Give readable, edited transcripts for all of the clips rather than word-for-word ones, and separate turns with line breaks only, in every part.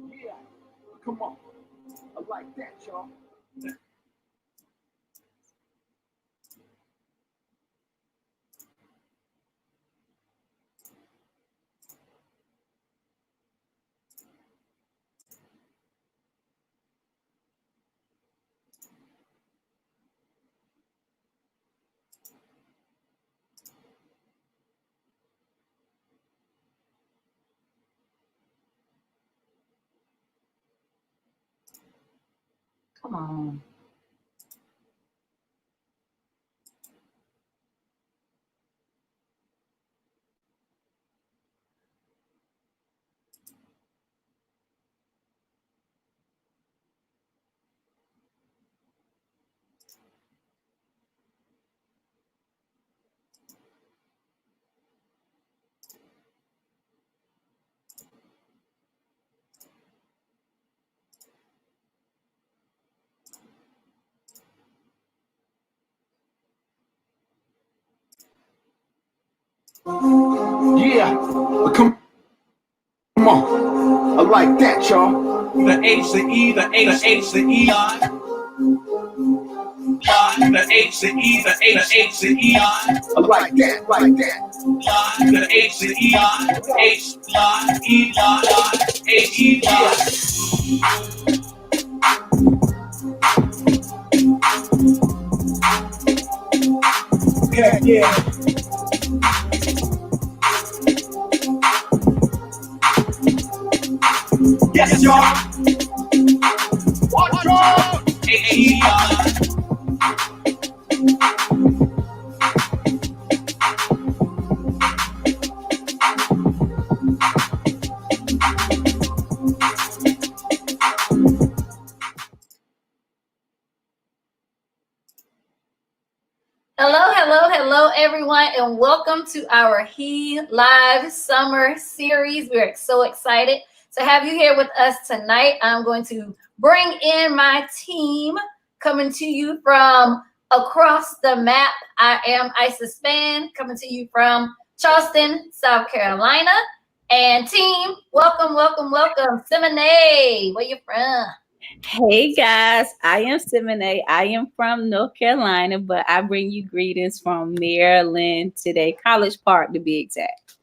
Yeah, come on. I like that, y'all.
Come on.
Yeah, come on. I like that, y'all. The H, the E, the H, the H, the E, the H, the E, the H, the H, the E. I like that, like that. The H, the E, H, E, H, E, yeah, yeah. Yes, y'all. Watch out. H, E,
Hello, everyone, and welcome to our L.I.V.E Summer Series. We're so excited to have you here with us tonight. I'm going to bring in my team coming to you from across the map. I am Isis Span coming to you from Charleston, South Carolina. And team, welcome. Simone, where you from?
Hey guys, I am Simone. I am from North Carolina, but I bring you greetings from Maryland today, College Park to be exact.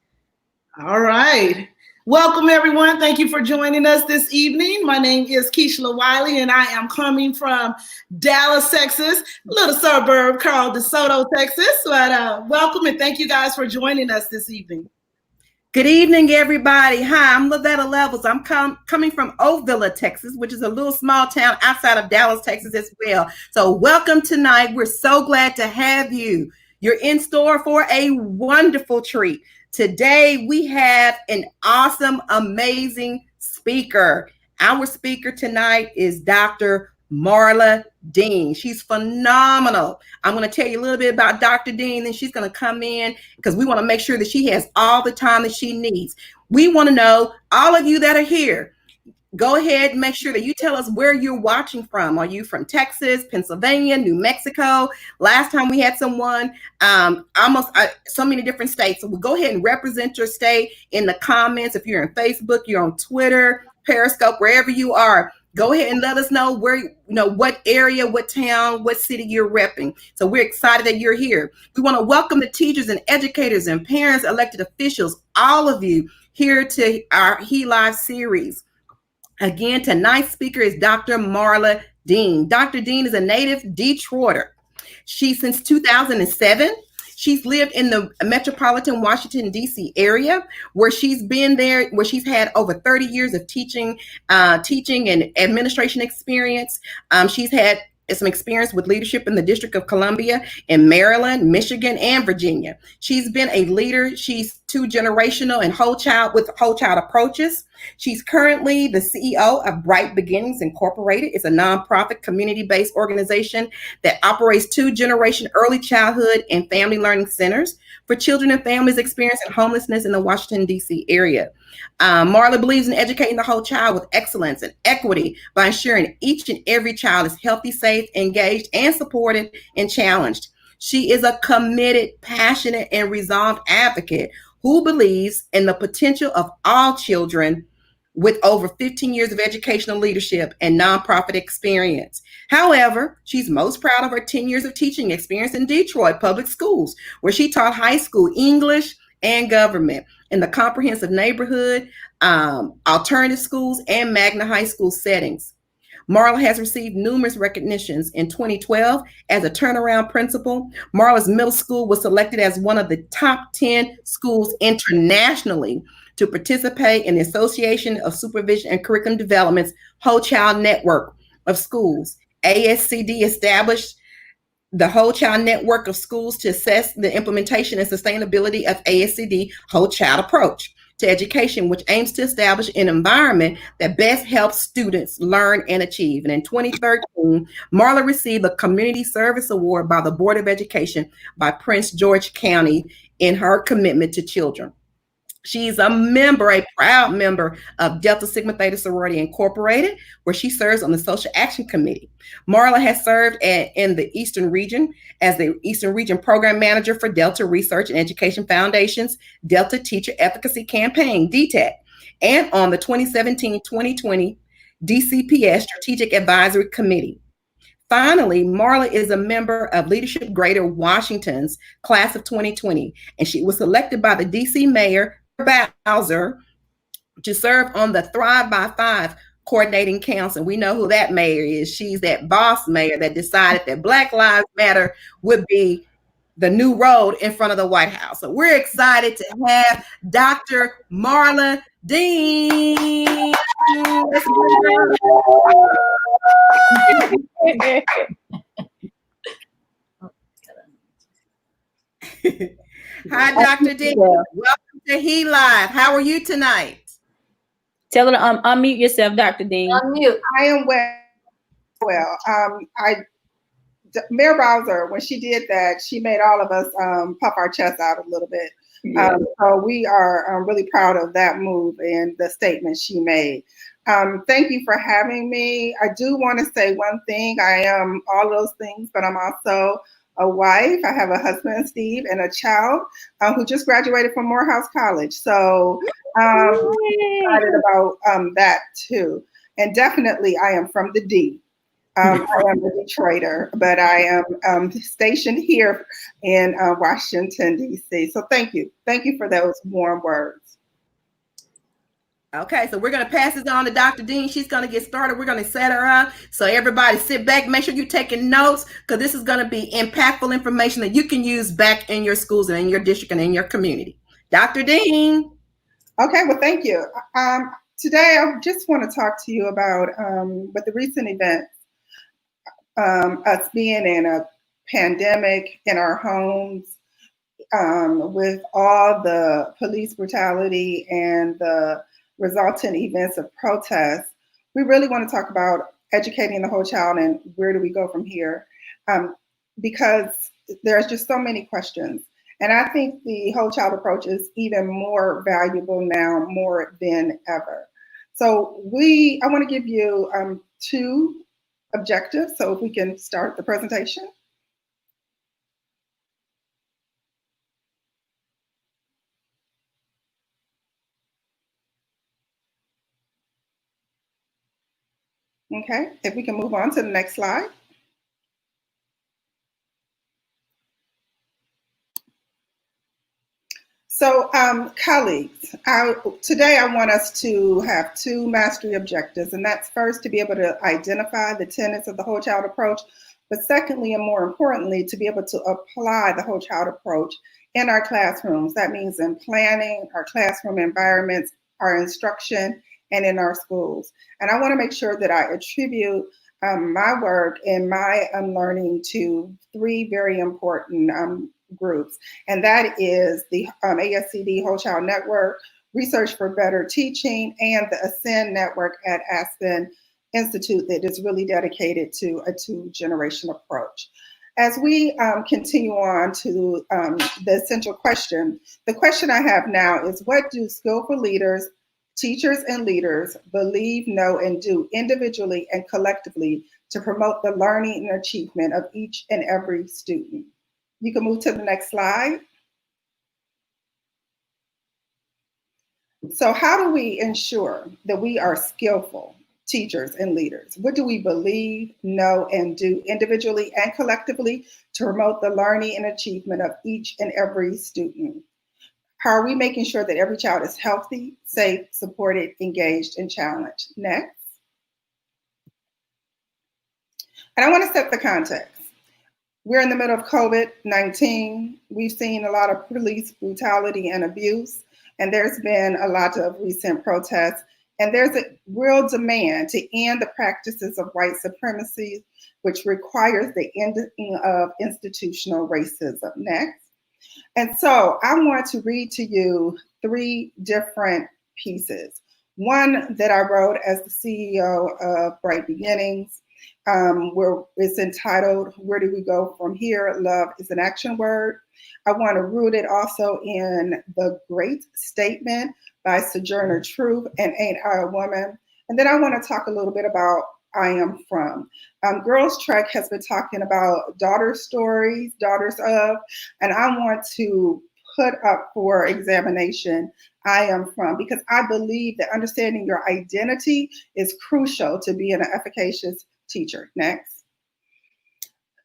All right. Welcome, everyone. Thank you for joining us this evening. My name is Keishla Wiley, and I am coming from Dallas, Texas, a little suburb called DeSoto, Texas. But welcome, and thank you guys for joining us this evening.
Good evening, everybody. Hi, I'm Lavetta Levels. I'm coming from Oakville, Texas, which is a little small town outside of Dallas, Texas as well. So welcome tonight. We're so glad to have you. You're in store for a wonderful treat. Today, we have an awesome, amazing speaker. Our speaker tonight is Dr. Marla Dean. She's phenomenal. I'm going to tell you a little bit about Dr. Dean, then she's going to come in because we want to make sure that she has all the time that she needs. We want to know, all of you that are here, go ahead and make sure that you tell us where you're watching from. Are you from Texas, Pennsylvania, New Mexico? Last time we had someone, so many different states. So we'll go ahead and represent your state in the comments. If you're on Facebook, you're on Twitter, Periscope, wherever you are, go ahead and let us know where, what area, what town, what city you're repping. So we're excited that you're here. We want to welcome the teachers and educators and parents, elected officials, all of you here to our L.I.V.E series. Again, tonight's speaker is Dr. Marla Dean. Dr. Dean is a native Detroiter. Since 2007, she's lived in the metropolitan Washington, D.C. area, where she's been there, where she's had over 30 years of teaching and administration experience. She's had some experience with leadership in the District of Columbia, in Maryland, Michigan, and Virginia. She's been a leader. She's two-generational and whole child approaches. She's currently the CEO of Bright Beginnings Incorporated. It's a nonprofit community-based organization that operates two-generation early childhood and family learning centers for children and families experiencing homelessness in the Washington, D.C. area. Marla believes in educating the whole child with excellence and equity by ensuring each and every child is healthy, safe, engaged, and supported and challenged. She is a committed, passionate, and resolved advocate who believes in the potential of all children with over 15 years of educational leadership and nonprofit experience. However, she's most proud of her 10 years of teaching experience in Detroit public schools, where she taught high school English and government in the comprehensive neighborhood, alternative schools, and Magna High School settings. Marla has received numerous recognitions. In 2012, as a turnaround principal, Marla's middle school was selected as one of the top 10 schools internationally to participate in the Association of Supervision and Curriculum Development's Whole Child Network of Schools. ASCD established the Whole Child Network of Schools to assess the implementation and sustainability of ASCD Whole Child approach to education, which aims to establish an environment that best helps students learn and achieve. And in 2013, Marla received a Community Service Award by the Board of Education by Prince George County in her commitment to children. She's a proud member of Delta Sigma Theta Sorority Incorporated, where she serves on the Social Action Committee. Marla has served in the Eastern Region as the Eastern Region Program Manager for Delta Research and Education Foundation's Delta Teacher Efficacy Campaign, DTEC, and on the 2017-2020 DCPS Strategic Advisory Committee. Finally, Marla is a member of Leadership Greater Washington's class of 2020, and she was selected by the DC Mayor Bowser to serve on the Thrive by 5 coordinating council. We know who that mayor is. She's that boss mayor that decided that Black Lives Matter would be the new road in front of the White House. So we're excited to have Dr. Marla Dean. Hi, Dr. Dean. Welcome to L.I.V.E. How are you tonight?
Tell her to unmute yourself, Dr. Dean.
Unmute.
I am well. Mayor Bowser, when she did that, she made all of us puff our chests out a little bit.
Yeah.
So we are really proud of that move and the statement she made. Thank you for having me. I do want to say one thing. I am all those things, but I'm also a wife. I have a husband, Steve, and a child who just graduated from Morehouse College. So I'm excited about that too. And definitely I am from the D. I am a Detroiter, but I am stationed here in Washington, D.C. So thank you. Thank you for those warm words.
Okay, so we're going to pass this on to Dr. Dean. She's going to get started. We're going to set her up. So everybody sit back. Make sure you're taking notes, because this is going to be impactful information that you can use back in your schools and in your district and in your community. Dr. Dean.
Okay, well, thank you. Today, I just want to talk to you about with the recent events, us being in a pandemic in our homes, with all the police brutality and the resultant events of protests, we really want to talk about educating the whole child and where do we go from here, because there's just so many questions. And I think the whole child approach is even more valuable now, more than ever. So I want to give you 2 objectives. So if we can start the presentation. Okay, if we can move on to the next slide. So, colleagues, today I want us to have 2 mastery objectives, and that's first to be able to identify the tenets of the whole child approach, but secondly, and more importantly, to be able to apply the whole child approach in our classrooms. That means in planning, our classroom environments, our instruction, and in our schools. And I want to make sure that I attribute my work and my learning to 3 very important groups, and that is the ASCD Whole Child Network, Research for Better Teaching, and the Ascend Network at Aspen Institute that is really dedicated to a 2-generation approach. As we continue on to the essential question, the question I have now is, what do skillful leaders, teachers, and leaders believe, know, and do individually and collectively to promote the learning and achievement of each and every student? You can move to the next slide. So how do we ensure that we are skillful teachers and leaders? What do we believe, know, and do individually and collectively to promote the learning and achievement of each and every student? How are we making sure that every child is healthy, safe, supported, engaged, and challenged? Next. And I want to set the context. We're in the middle of COVID-19. We've seen a lot of police brutality and abuse, and there's been a lot of recent protests, and there's a real demand to end the practices of white supremacy, which requires the ending of institutional racism. Next. And so I want to read to you 3 different pieces. One that I wrote as the CEO of Bright Beginnings, where it's entitled, Where Do We Go From Here? Love is an Action Word. I want to root it also in The Great Statement by Sojourner Truth and Ain't I a Woman? And then I want to talk a little bit about I Am From. Girls Trek has been talking about daughter stories, daughters of, and I want to put up for examination I Am From, because I believe that understanding your identity is crucial to being an efficacious teacher. Next.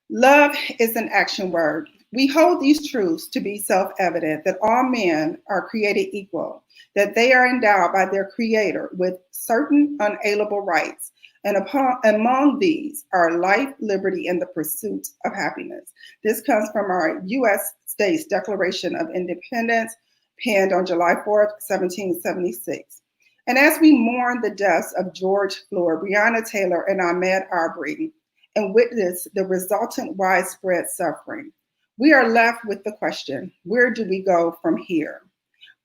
Love is an action word. We hold these truths to be self-evident, that all men are created equal, that they are endowed by their creator with certain unalienable rights, and among these are life, liberty, and the pursuit of happiness. This comes from our U.S. States Declaration of Independence, penned on July 4th, 1776. And as we mourn the deaths of George Floyd, Breonna Taylor, and Ahmaud Arbery, and witness the resultant widespread suffering, we are left with the question, where do we go from here?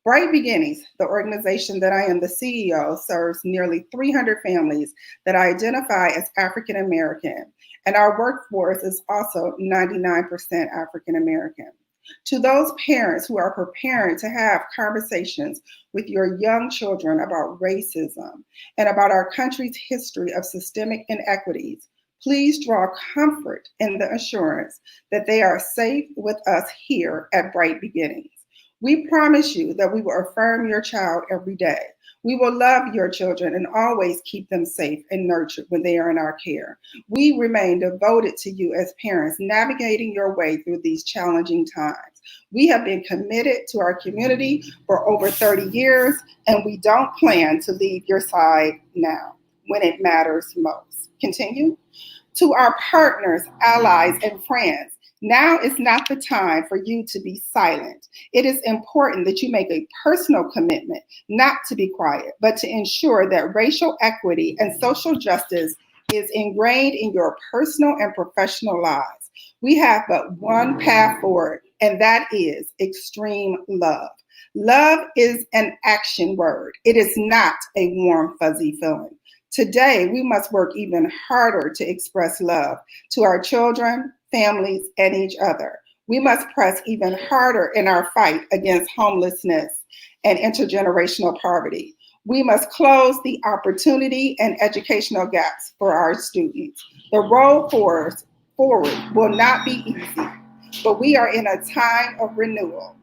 Bright Beginnings, the organization that I am the CEO, serves nearly 300 families that identify as African American, and our workforce is also 99% African American. To those parents who are preparing to have conversations with your young children about racism and about our country's history of systemic inequities, please draw comfort in the assurance that they are safe with us here at Bright Beginnings. We promise you that we will affirm your child every day. We will love your children and always keep them safe and nurtured when they are in our care. We remain devoted to you as parents, navigating your way through these challenging times. We have been committed to our community for over 30 years, and we don't plan to leave your side now when it matters most. Continue. To our partners, allies, and friends, now is not the time for you to be silent. It is important that you make a personal commitment not to be quiet, but to ensure that racial equity and social justice is ingrained in your personal and professional lives. We have but one path forward, and that is extreme love. Love is an action word. It is not a warm, fuzzy feeling. Today, we must work even harder to express love to our children, families, and each other. We must press even harder in our fight against homelessness and intergenerational poverty. We must close the opportunity and educational gaps for our students. The road forward will not be easy, but we are in a time of renewal.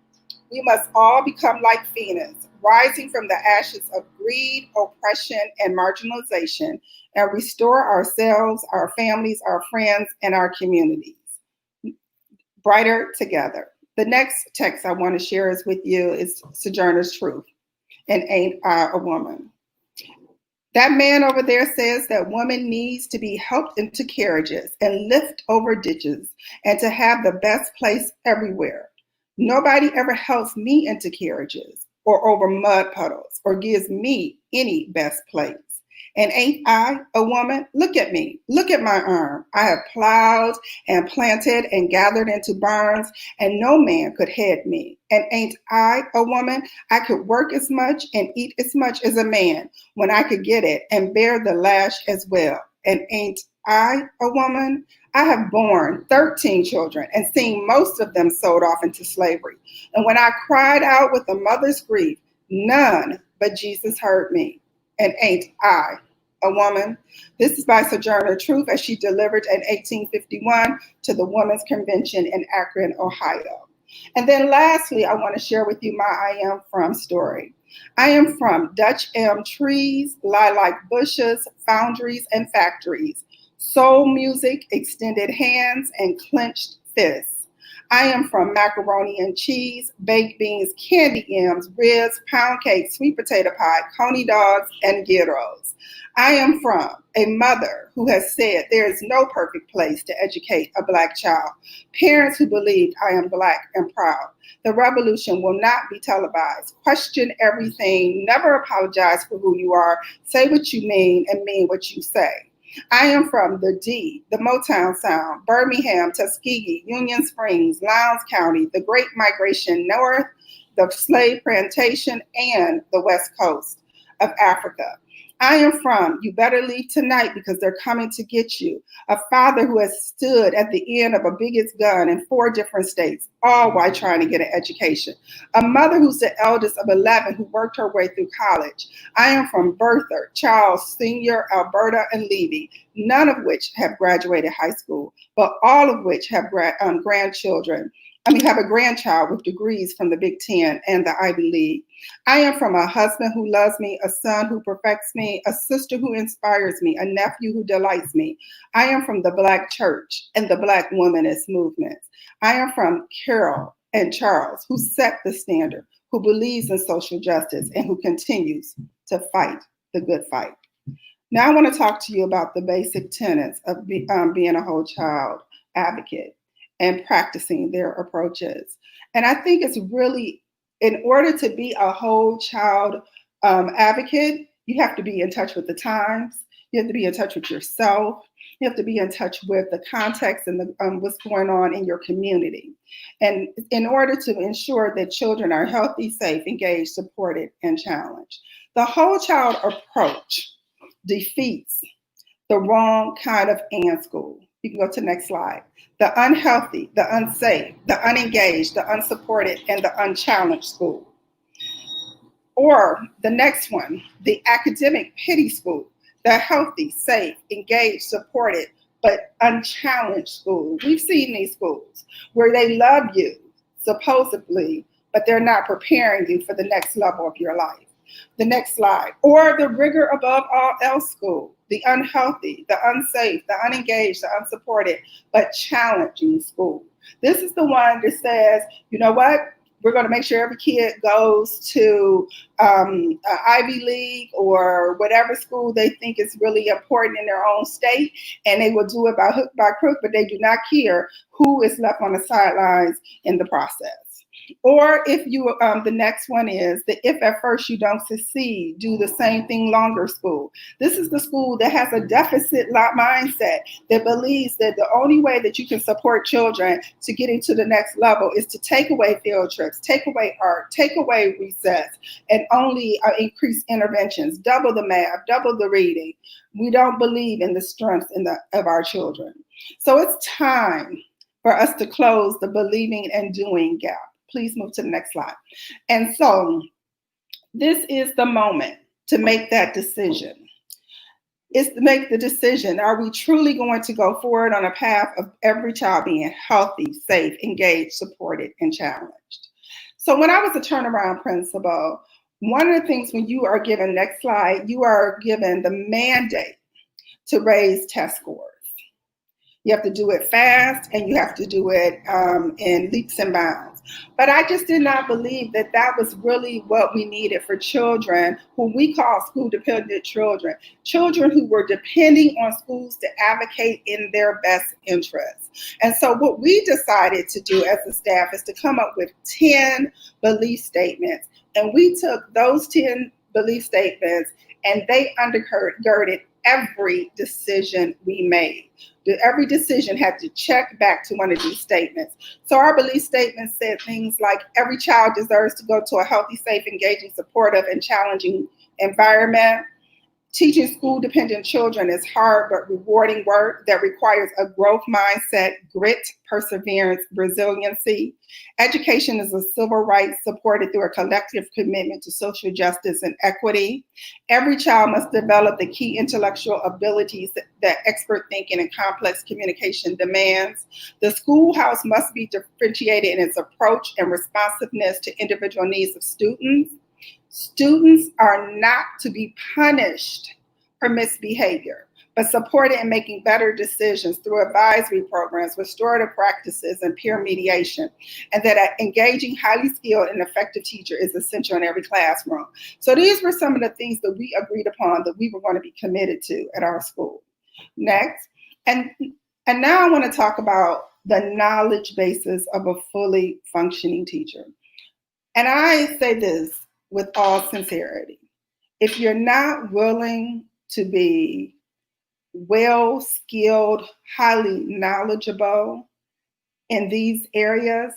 We must all become like Phoenix, rising from the ashes of greed, oppression, and marginalization, and restore ourselves, our families, our friends, and our communities. Brighter together. The next text I want to share is with you is Sojourner's Truth, and Ain't I a Woman? That man over there says that woman needs to be helped into carriages and lift over ditches and to have the best place everywhere. Nobody ever helps me into carriages or over mud puddles or gives me any best place. And ain't I a woman? Look at me. Look at my arm. I have plowed and planted and gathered into barns, and no man could head me. And ain't I a woman? I could work as much and eat as much as a man when I could get it and bear the lash as well. And ain't I a woman? I have borne 13 children and seen most of them sold off into slavery. And when I cried out with a mother's grief, none but Jesus heard me. And ain't I a woman? This is by Sojourner Truth as she delivered in 1851 to the Women's Convention in Akron, Ohio. And then lastly, I want to share with you my I am from story. I am from Dutch elm trees, lilac bushes, foundries, and factories, soul music, extended hands, and clenched fists. I am from macaroni and cheese, baked beans, candy yams, ribs, pound cake, sweet potato pie, coney dogs, and gyros. I am from a mother who has said there is no perfect place to educate a Black child. Parents who believed I am Black and proud. The revolution will not be televised. Question everything. Never apologize for who you are. Say what you mean and mean what you say. I am from the D, the Motown Sound, Birmingham, Tuskegee, Union Springs, Lowndes County, the Great Migration North, the slave plantation, and the West Coast of Africa. I am from, you better leave tonight because they're coming to get you. A father who has stood at the end of a biggest gun in 4 different states, all while trying to get an education. A mother who's the eldest of 11 who worked her way through college. I am from Bertha, Charles, Sr., Alberta, and Levy, none of which have graduated high school, but all of which have grandchildren. Have a grandchild with degrees from the Big Ten and the Ivy League. I am from a husband who loves me, a son who perfects me, a sister who inspires me, a nephew who delights me. I am from the Black church and the Black womanist movements. I am from Carol and Charles, who set the standard, who believes in social justice, and who continues to fight the good fight. Now I want to talk to you about the basic tenets of being a whole child advocate and practicing their approaches. And I think it's really, in order to be a whole child advocate, you have to be in touch with the times. You have to be in touch with yourself. You have to be in touch with the context and what's going on in your community. And in order to ensure that children are healthy, safe, engaged, supported, and challenged. The whole child approach defeats the wrong kind of and school. You can go to the next slide. The unhealthy, the unsafe, the unengaged, the unsupported, and the unchallenged school. Or the next one, the academic pity school, the healthy, safe, engaged, supported, but unchallenged school. We've seen these schools where they love you, supposedly, but they're not preparing you for the next level of your life. The next slide. Or the rigor above all else school, the unhealthy, the unsafe, the unengaged, the unsupported, but challenging school. This is the one that says, you know what? We're going to make sure every kid goes to Ivy League or whatever school they think is really important in their own state, and they will do it by hook, by crook, but they do not care who is left on the sidelines in the process. Or if you, the next one is the if at first you don't succeed, do the same thing longer school. This is the school that has a deficit mindset that believes that the only way that you can support children to getting to the next level is to take away field trips, take away art, take away recess, and only increase interventions, double the math, double the reading. We don't believe in the strength of our children. So it's time for us to close the believing and doing gap. Please move to the next slide. And so this is the moment to make that decision. It's to make the decision. Are we truly going to go forward on a path of every child being healthy, safe, engaged, supported, and challenged? So when I was a turnaround principal, one of the things when you are given, next slide, you are given the mandate to raise test scores. You have to do it fast and you have to do it in leaps and bounds. But I just did not believe that that was really what we needed for children who we call school dependent children, children who were depending on schools to advocate in their best interests. And so what we decided to do as a staff is to come up with 10 belief statements. And we took those 10 belief statements and they undergirded every decision we made. Every decision had to check back to one of these statements. So our belief statement said things like every child deserves to go to a healthy, safe, engaging, supportive, and challenging environment. Teaching school-dependent children is hard but rewarding work that requires a growth mindset, grit, perseverance, resiliency. Education is a civil right supported through a collective commitment to social justice and equity. Every child must develop the key intellectual abilities that expert thinking and complex communication demands. The schoolhouse must be differentiated in its approach and responsiveness to individual needs of students. Students are not to be punished for misbehavior, but supported in making better decisions through advisory programs, restorative practices, and peer mediation, and that an engaging, highly skilled, and effective teacher is essential in every classroom. So these were some of the things that we agreed upon that we were going to be committed to at our school. Next, and now I want to talk about the knowledge basis of a fully functioning teacher. And I say this with all sincerity. If you're not willing to be well-skilled, highly knowledgeable in these areas,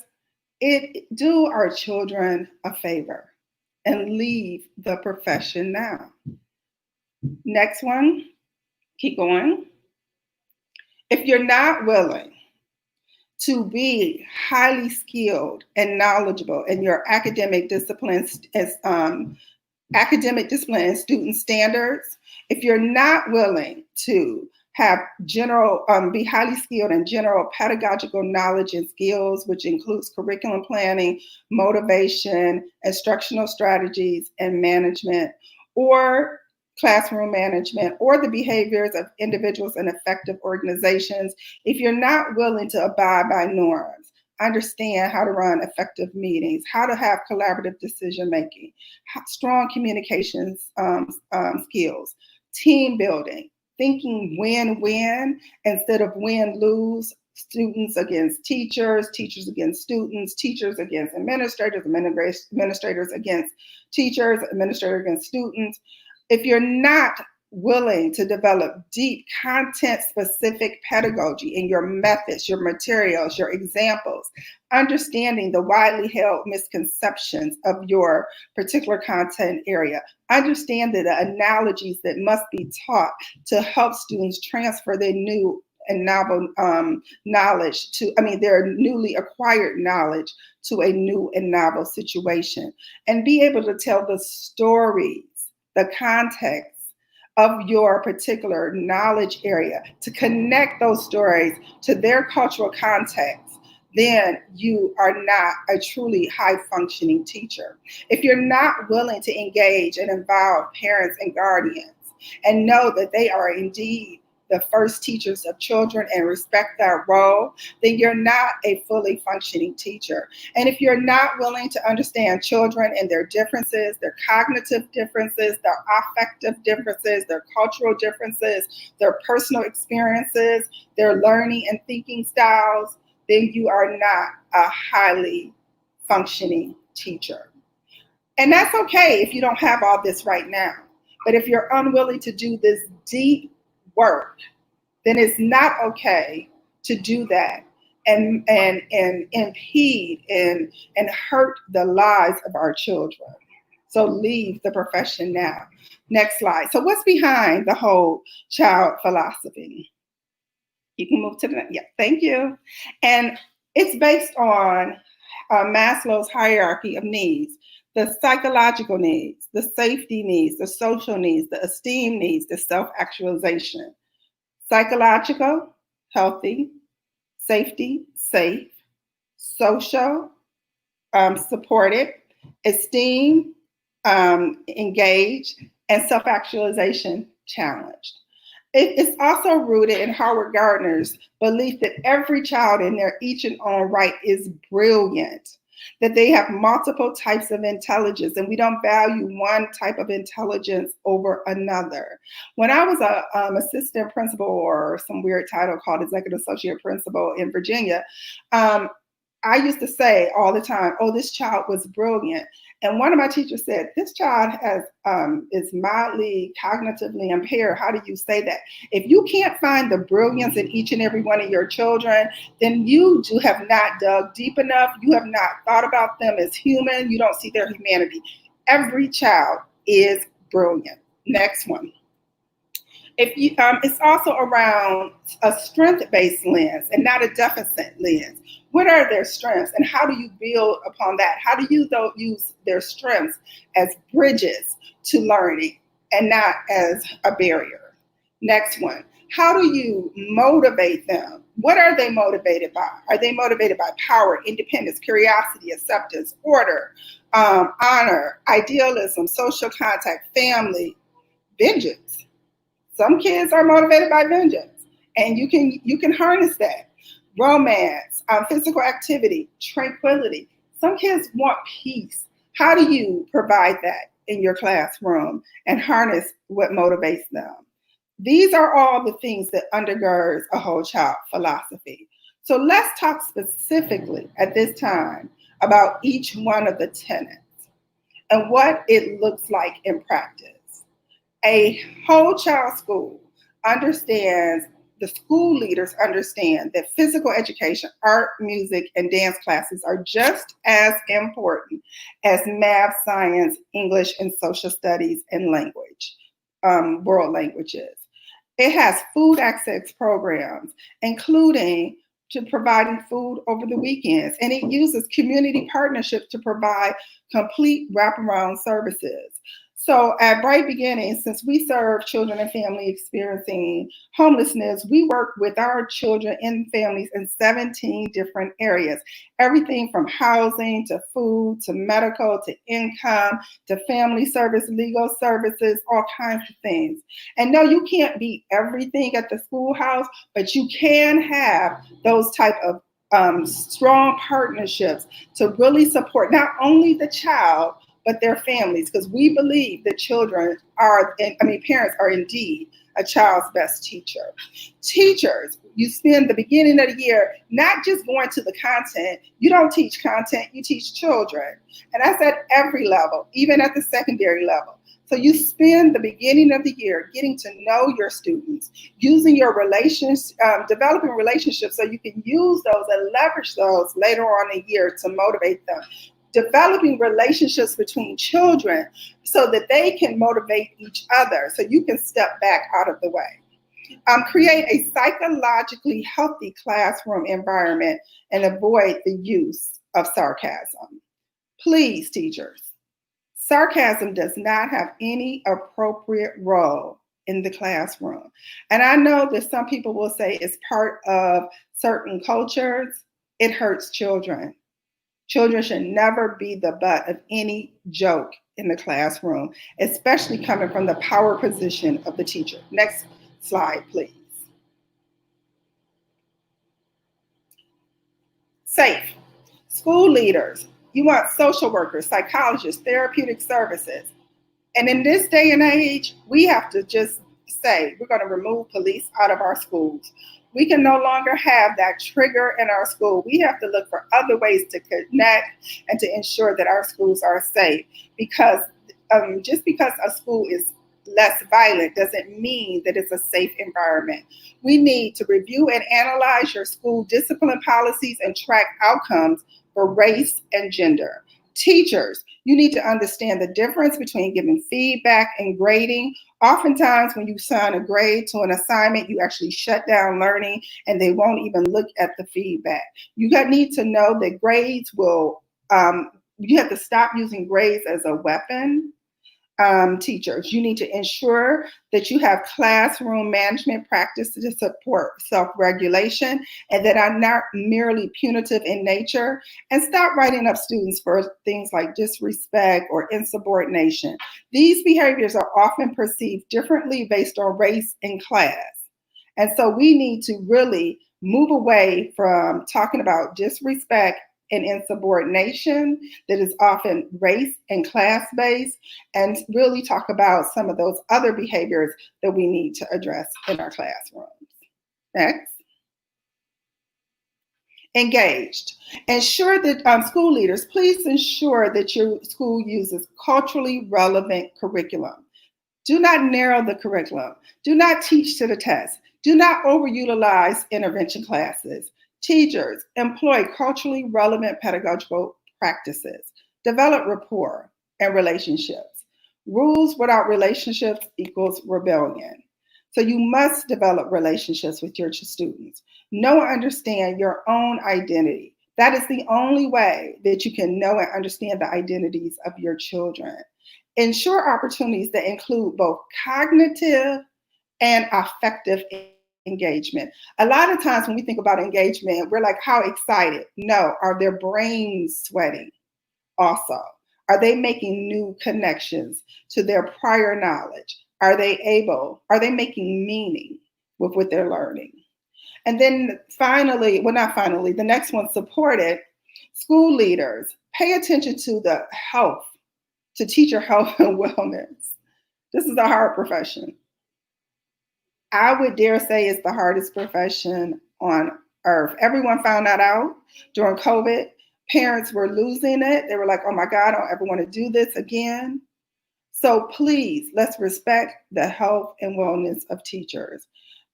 do our children a favor and leave the profession now. Next one, keep going. If you're not willing to be highly skilled and knowledgeable in your academic disciplines as academic discipline and student standards, if you're not willing to have be highly skilled in general pedagogical knowledge and skills, which includes curriculum planning, motivation, instructional strategies, and management, or classroom management, or the behaviors of individuals in effective organizations, if you're not willing to abide by norms, understand how to run effective meetings, how to have collaborative decision-making, strong communications skills, team building, thinking win-win instead of win-lose, students against teachers, teachers against students, teachers against administrators, administrators against teachers, administrators against students. If you're not willing to develop deep content-specific pedagogy in your methods, your materials, your examples, understanding the widely held misconceptions of your particular content area, understanding the analogies that must be taught to help students transfer their new and novel knowledge their newly acquired knowledge to a new and novel situation, and be able to tell the stories, the context of your particular knowledge area, to connect those stories to their cultural context, then you are not a truly high-functioning teacher. If you're not willing to engage and involve parents and guardians and know that they are indeed the first teachers of children and respect that role, then you're not a fully functioning teacher. And if you're not willing to understand children and their differences, their cognitive differences, their affective differences, their cultural differences, their personal experiences, their learning and thinking styles, then you are not a highly functioning teacher. And that's okay if you don't have all this right now. But if you're unwilling to do this deep work, then it's not okay to do that and impede and hurt the lives of our children. So leave the profession now. Next slide. So what's behind the whole child philosophy? You can move to the next. Yeah, thank you. And it's based on Maslow's hierarchy of needs: the psychological needs, the safety needs, the social needs, the esteem needs, the self-actualization. Psychological, healthy; safety, safe; social, supported; esteem, engaged; and self-actualization, challenged. It's also rooted in Howard Gardner's belief that every child in their each and own right is brilliant, that they have multiple types of intelligence, and we don't value one type of intelligence over another. When I was a assistant principal, or some weird title called executive associate principal in Virginia, I used to say all the time, "Oh, this child was brilliant." And one of my teachers said, "This child is mildly cognitively impaired. How do you say that?" If you can't find the brilliance in each and every one of your children, then you have not dug deep enough. You have not thought about them as human. You don't see their humanity. Every child is brilliant. Next one. It's also around a strength-based lens and not a deficit lens. What are their strengths, and how do you build upon that? How do you use their strengths as bridges to learning and not as a barrier? Next one. How do you motivate them? What are they motivated by? Are they motivated by power, independence, curiosity, acceptance, order, honor, idealism, social contact, family, vengeance? Some kids are motivated by vengeance, and you can harness that. Romance, physical activity, tranquility. Some kids want peace. How do you provide that in your classroom and harness what motivates them? These are all the things that undergirds a whole child philosophy. So let's talk specifically at this time about each one of the tenets and what it looks like in practice. A whole child school understands, the school leaders understand that physical education, art, music, and dance classes are just as important as math, science, English, and social studies and language, world languages. It has food access programs, including to providing food over the weekends, and it uses community partnerships to provide complete wraparound services. So at Bright Beginnings, since we serve children and families experiencing homelessness, we work with our children and families in 17 different areas. Everything from housing to food to medical to income to family service, legal services, all kinds of things. And no, you can't be everything at the schoolhouse, but you can have those type of strong partnerships to really support not only the child, but their families, because we believe that parents are indeed a child's best teacher. Teachers, you spend the beginning of the year not just going to the content. You don't teach content, you teach children. And that's at every level, even at the secondary level. So you spend the beginning of the year getting to know your students, using your relations, developing relationships so you can use those and leverage those later on in the year to motivate them. Developing relationships between children so that they can motivate each other, so you can step back out of the way. Create a psychologically healthy classroom environment and avoid the use of sarcasm. Please, teachers, sarcasm does not have any appropriate role in the classroom. And I know that some people will say it's part of certain cultures. It hurts children. Children should never be the butt of any joke in the classroom, especially coming from the power position of the teacher. Next slide, please. Safe. School leaders, you want social workers, psychologists, therapeutic services. And in this day and age, we have to just say, we're going to remove police out of our schools. We can no longer have that trigger in our school. We have to look for other ways to connect and to ensure that our schools are safe. Because just because a school is less violent doesn't mean that it's a safe environment. We need to review and analyze your school discipline policies and track outcomes for race and gender. Teachers, you need to understand the difference between giving feedback and grading. Oftentimes, when you assign a grade to an assignment, you actually shut down learning and they won't even look at the feedback. You need to know that grades will, you have to stop using grades as a weapon. Teachers, you need to ensure that you have classroom management practices to support self-regulation and that are not merely punitive in nature, and stop writing up students for things like disrespect or insubordination. These behaviors are often perceived differently based on race and class. And so we need to really move away from talking about disrespect and insubordination that is often race and class based, and really talk about some of those other behaviors that we need to address in our classrooms. Next. Engaged. Ensure that school leaders, please ensure that your school uses culturally relevant curriculum. Do not narrow the curriculum. Do not teach to the test. Do not overutilize intervention classes. Teachers, employ culturally relevant pedagogical practices. Develop rapport and relationships. Rules without relationships equals rebellion. So you must develop relationships with your students. Know and understand your own identity. That is the only way that you can know and understand the identities of your children. Ensure opportunities that include both cognitive and affective engagement. A lot of times when we think about engagement, we're like, how excited? No, are their brains sweating also? Are they making new connections to their prior knowledge? Are they making meaning with what they're learning? And then finally, well, not finally, the next one, supported. School leaders, pay attention to the health, to teacher health and wellness. This is a hard profession. I would dare say it's the hardest profession on earth. Everyone found that out during COVID. Parents were losing it. They were like, oh my God, I don't ever want to do this again. So please, let's respect the health and wellness of teachers.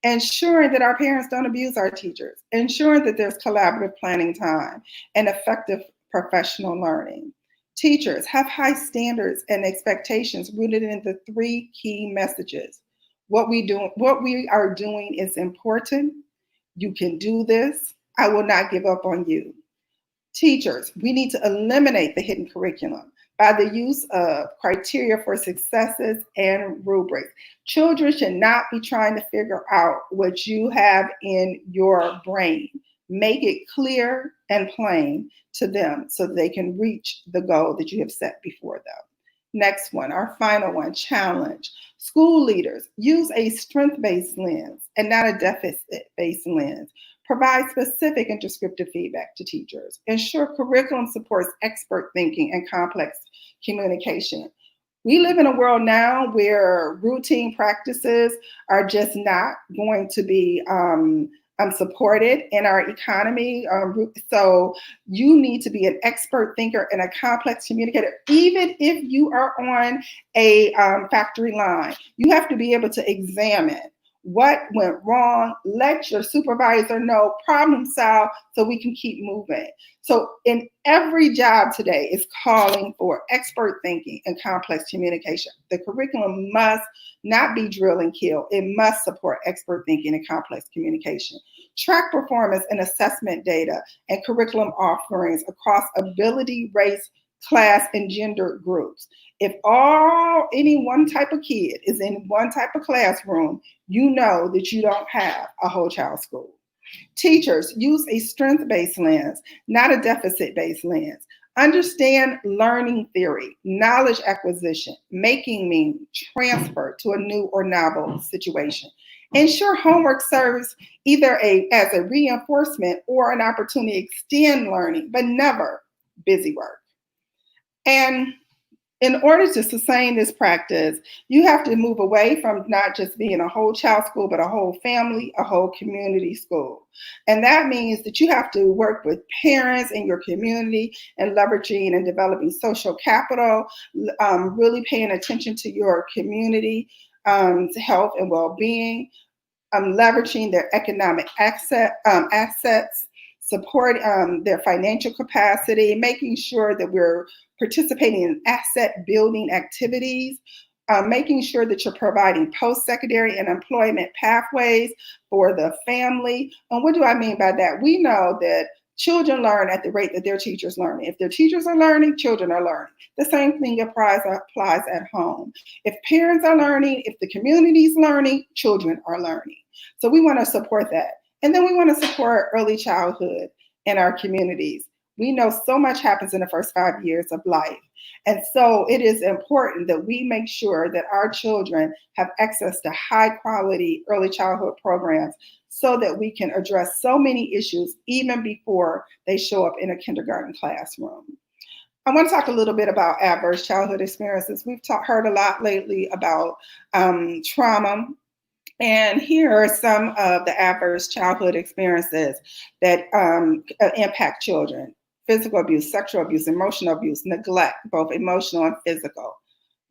Ensuring that our parents don't abuse our teachers. Ensuring that there's collaborative planning time and effective professional learning. Teachers, have high standards and expectations rooted in the 3 key messages. What we are doing is important. You can do this. I will not give up on you. Teachers, we need to eliminate the hidden curriculum by the use of criteria for successes and rubrics. Children should not be trying to figure out what you have in your brain. Make it clear and plain to them so they can reach the goal that you have set before them. Next one, our final one, challenge. School leaders, use a strength-based lens and not a deficit-based lens. Provide specific and descriptive feedback to teachers. Ensure curriculum supports expert thinking and complex communication. We live in a world now where routine practices are just not going to be supported in our economy. So you need to be an expert thinker and a complex communicator. Even if you are on a factory line, you have to be able to examine what went wrong, let your supervisor know, problem solve, so we can keep moving. So in every job today is calling for expert thinking and complex communication. The curriculum must not be drill and kill. It must support expert thinking and complex communication. Track performance and assessment data and curriculum offerings across ability, race, class, and gender groups. If any one type of kid is in one type of classroom, you know that you don't have a whole child school. Teachers, use a strength-based lens, not a deficit-based lens. Understand learning theory, knowledge acquisition, making meaning, transfer to a new or novel situation. Ensure homework serves either as a reinforcement or an opportunity to extend learning, but never busy work. And In order to sustain this practice, you have to move away from not just being a whole child school, but a whole family, a whole community school. And that means that you have to work with parents in your community and leveraging and developing social capital, really paying attention to your community health and well-being, leveraging their economic assets, support their financial capacity, making sure that we're participating in asset building activities, making sure that you're providing post-secondary and employment pathways for the family. And what do I mean by that? We know that children learn at the rate that their teachers learn. If their teachers are learning, children are learning. The same thing applies at home. If parents are learning, if the community's learning, children are learning. So we want to support that. And then we want to support early childhood in our communities. We know so much happens in the first 5 years of life. And so it is important that we make sure that our children have access to high quality early childhood programs so that we can address so many issues even before they show up in a kindergarten classroom. I want to talk a little bit about adverse childhood experiences. We've heard a lot lately about trauma. And here are some of the adverse childhood experiences that impact children: physical abuse, sexual abuse, emotional abuse, neglect, both emotional and physical,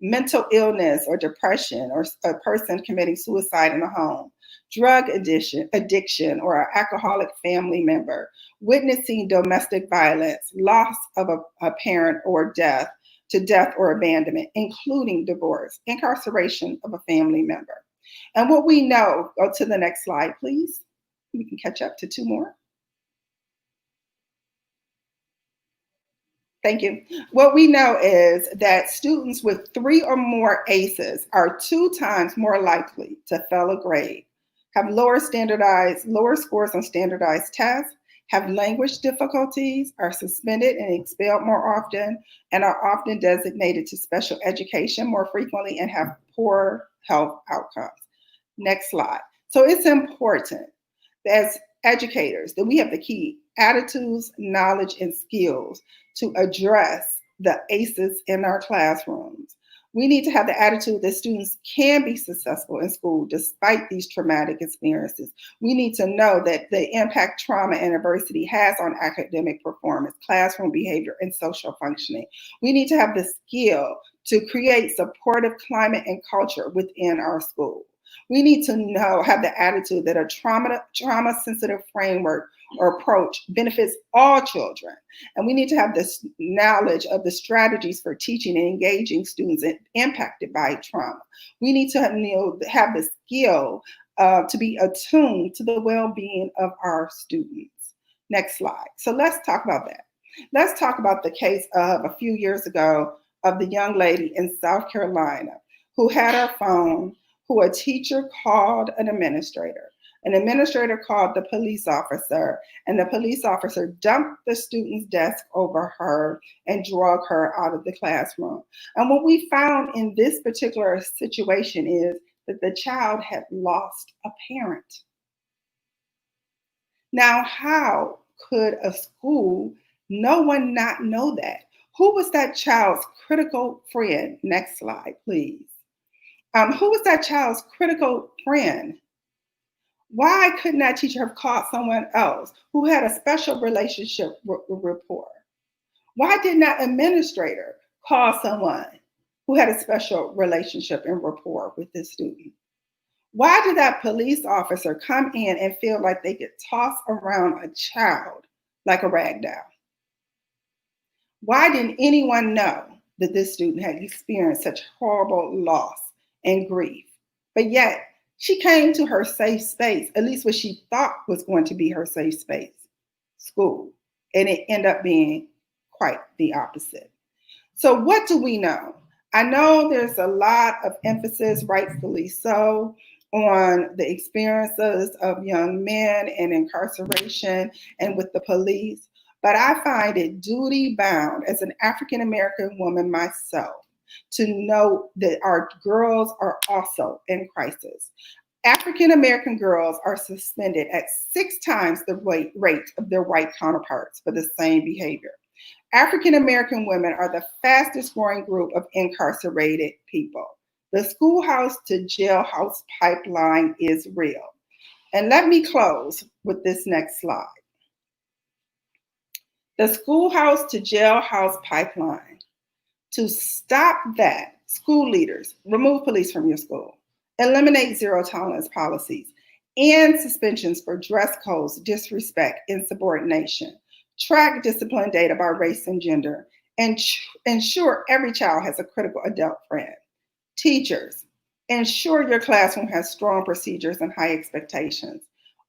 mental illness or depression, or a person committing suicide in a home, drug addiction or an alcoholic family member, witnessing domestic violence, loss of a parent or death or abandonment, including divorce, incarceration of a family member. And what we know, go to the next slide, please. We can catch up to 2 more. Thank you. What we know is that students with 3 or more ACEs are 2 times more likely to fail a grade, have lower scores on standardized tests, have language difficulties, are suspended and expelled more often, and are often designated to special education more frequently and have poor health outcomes. Next slide. So it's important as educators that we have the key attitudes, knowledge, and skills to address the ACEs in our classrooms. We need to have the attitude that students can be successful in school despite these traumatic experiences. We need to know that the impact trauma and adversity has on academic performance, classroom behavior, and social functioning. We need to have the skill to create supportive climate and culture within our school. We need to have the attitude that a trauma-sensitive framework or approach benefits all children. And we need to have this knowledge of the strategies for teaching and engaging students impacted by trauma. We need to have the skill to be attuned to the well-being of our students. Next slide. So let's talk about that. Let's talk about the case of a few years ago of the young lady in South Carolina who had her phone, who a teacher called an administrator. An administrator called the police officer, and the police officer dumped the student's desk over her and drug her out of the classroom. And what we found in this particular situation is that the child had lost a parent. Now, how could a school, no one not know that? Who was that child's critical friend? Next slide, please. Who was that child's critical friend? Why couldn't that teacher have called someone else who had a special relationship rapport? Why didn't that administrator call someone who had a special relationship and rapport with this student? Why did that police officer come in and feel like they could toss around a child like a rag doll? Why didn't anyone know that this student had experienced such horrible loss and grief? But yet, she came to her safe space, at least what she thought was going to be her safe space, school. And it ended up being quite the opposite. So what do we know? I know there's a lot of emphasis, rightfully so, on the experiences of young men and incarceration and with the police. But I find it duty bound as an African-American woman myself to know that our girls are also in crisis. African-American girls are suspended at 6 times the rate of their white counterparts for the same behavior. African American women are the fastest growing group of incarcerated people. The schoolhouse to jailhouse pipeline is real. And let me close with this next slide. The schoolhouse to jailhouse pipeline. To stop that, school leaders, remove police from your school, eliminate zero tolerance policies, and suspensions for dress codes, disrespect, insubordination. Track discipline data by race and gender, and ensure every child has a critical adult friend. Teachers, ensure your classroom has strong procedures and high expectations.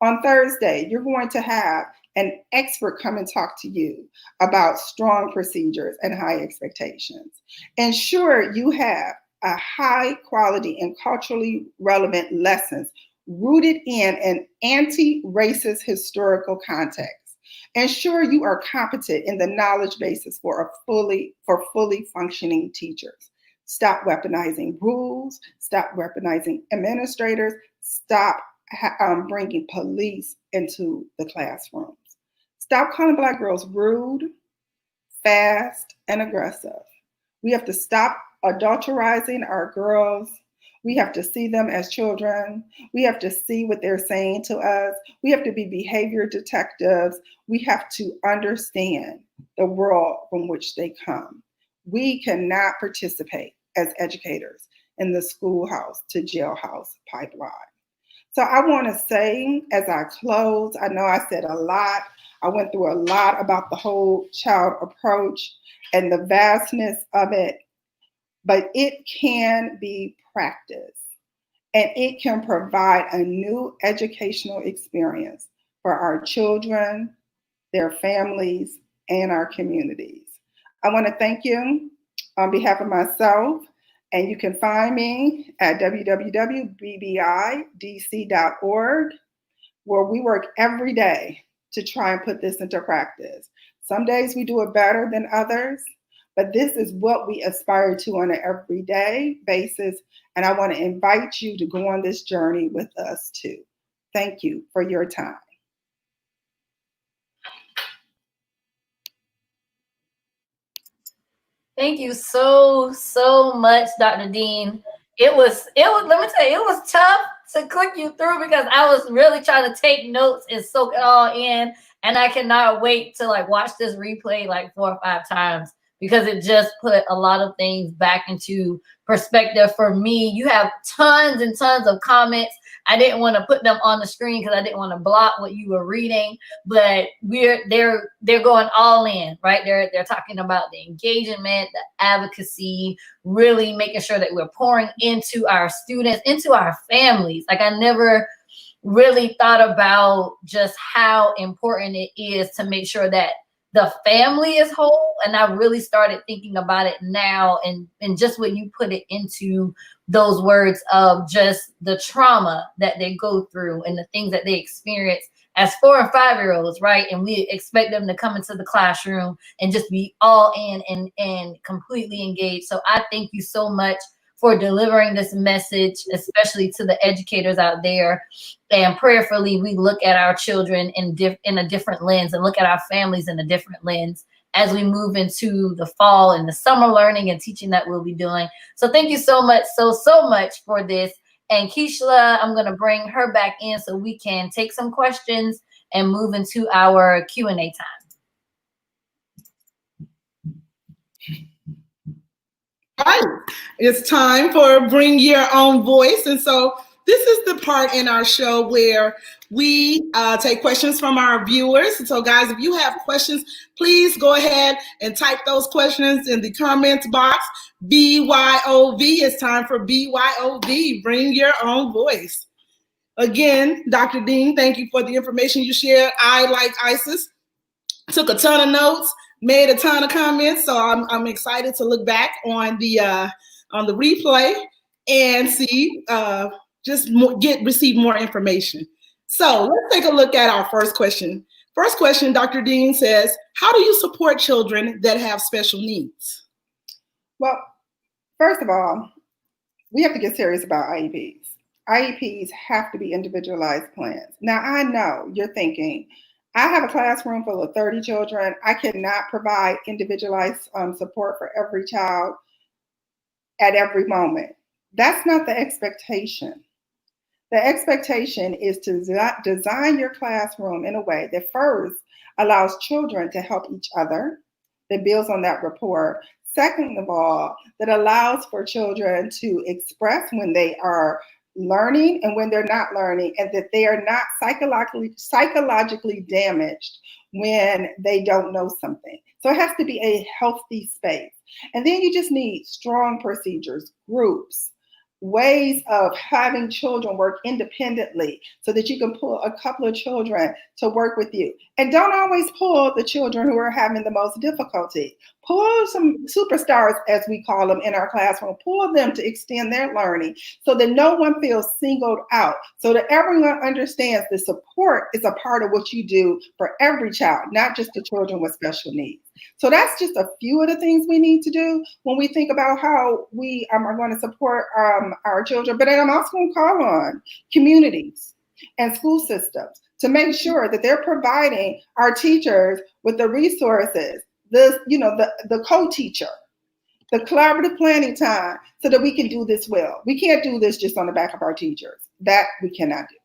On Thursday, you're going to have an expert come and talk to you about strong procedures and high expectations. Ensure you have a high quality and culturally relevant lessons rooted in an anti-racist historical context. Ensure you are competent in the knowledge basis for fully functioning teachers. Stop weaponizing rules, stop weaponizing administrators, stop bringing police into the classrooms. Stop calling Black girls rude, fast, and aggressive. We have to stop adulterizing our girls. We have to see them as children. We have to see what they're saying to us. We have to be behavior detectives. We have to understand the world from which they come. We cannot participate as educators in the schoolhouse to jailhouse pipeline. So I want to say, as I close, I know I said a lot. I went through a lot about the whole child approach and the vastness of it, but it can be practiced and it can provide a new educational experience for our children, their families, and our communities. I want to thank you on behalf of myself, and you can find me at www.bbidc.org, where we work every day to try and put this into practice. Some days we do it better than others, but this is what we aspire to on an everyday basis, and I want to invite you to go on this journey with us too. Thank you for your time.
Thank you so much, Dr. Dean. It was, let me tell you, it was tough to click you through because I was really trying to take notes and soak it all in. And I cannot wait to watch this replay 4 or 5 times because it just put a lot of things back into perspective for me. You have tons and tons of comments. I didn't want to put them on the screen because I didn't want to block what you were reading, but they're going all in, right? They're talking about the engagement, the advocacy, really making sure that we're pouring into our students, into our families. I never really thought about just how important it is to make sure that the family is whole. And I really started thinking about it now, and just what you put it into those words of just the trauma that they go through and the things that they experience as 4 and 5-year-olds, right? And we expect them to come into the classroom and just be all in and completely engaged. So I thank you so much for delivering this message, especially to the educators out there. And prayerfully, we look at our children in a different lens and look at our families in a different lens as we move into the fall and the summer learning and teaching that we'll be doing. So thank you so much, so much for this. And Keishla, I'm going to bring her back in so we can take some questions and move into our Q&A time.
All right, it's time for Bring Your Own Voice. And so this is the part in our show where we take questions from our viewers. And so guys, if you have questions, please go ahead and type those questions in the comments box. BYOV, it's time for BYOV, Bring Your Own Voice. Again, Dr. Dean, thank you for the information you shared. I, like Isis, took a ton of notes, made a ton of comments, so I'm excited to look back on the replay and see receive more information. So let's take a look at our first question. First question, Dr. Dean says, how do you support children that have special needs?
Well, first of all, we have to get serious about IEPs. IEPs have to be individualized plans. Now, I know you're thinking, I have a classroom full of 30 children. I cannot provide individualized support for every child at every moment. That's not the expectation. The expectation is to design your classroom in a way that first allows children to help each other, that builds on that rapport. Second of all, that allows for children to express when they are learning and when they're not learning, and that they are not psychologically damaged when they don't know something. So it has to be a healthy space. And then you just need strong procedures, groups, ways of having children work independently so that you can pull a couple of children to work with you. And don't always pull the children who are having the most difficulty. Pull some superstars, as we call them in our classroom, pull them to extend their learning so that no one feels singled out, so that everyone understands the support is a part of what you do for every child, not just the children with special needs. So that's just a few of the things we need to do when we think about how we are going to support our children. But then I'm also going to call on communities and school systems to make sure that they're providing our teachers with the resources, the co-teacher, the collaborative planning time, so that we can do this well. We can't do this just on the back of our teachers. That we cannot do.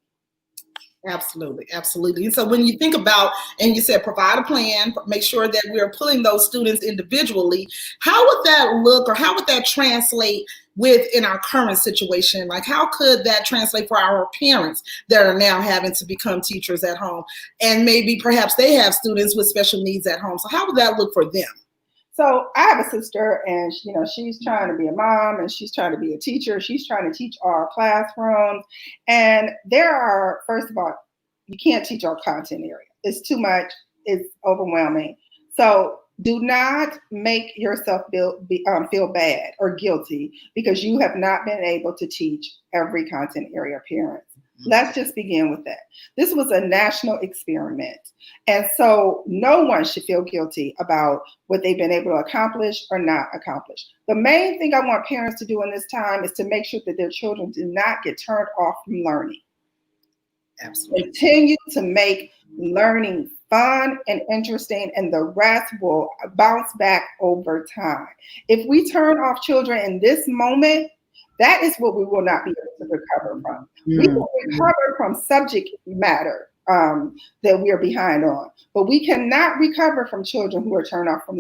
Absolutely, absolutely. And so when you think about, and you said provide a plan, make sure that we're pulling those students individually, how would that look, or how would that translate within our current situation? Like, how could that translate for our parents that are now having to become teachers at home, and maybe perhaps they have students with special needs at home? So how would that look for them?
So I have a sister, and she's trying to be a mom, and she's trying to be a teacher. She's trying to teach all classrooms, and there are, first of all, you can't teach all content area. It's too much. It's overwhelming. So do not make yourself feel bad or guilty because you have not been able to teach every content area of parents. Let's just begin with that. This was a national experiment. And so no one should feel guilty about what they've been able to accomplish or not accomplish. The main thing I want parents to do in this time is to make sure that their children do not get turned off from learning. Absolutely. Continue to make learning fun and interesting, and the rest will bounce back over time. If we turn off children in this moment, that is what we will not be able to recover from. We will recover from subject matter that we are behind on, but we cannot recover from children who are turned off from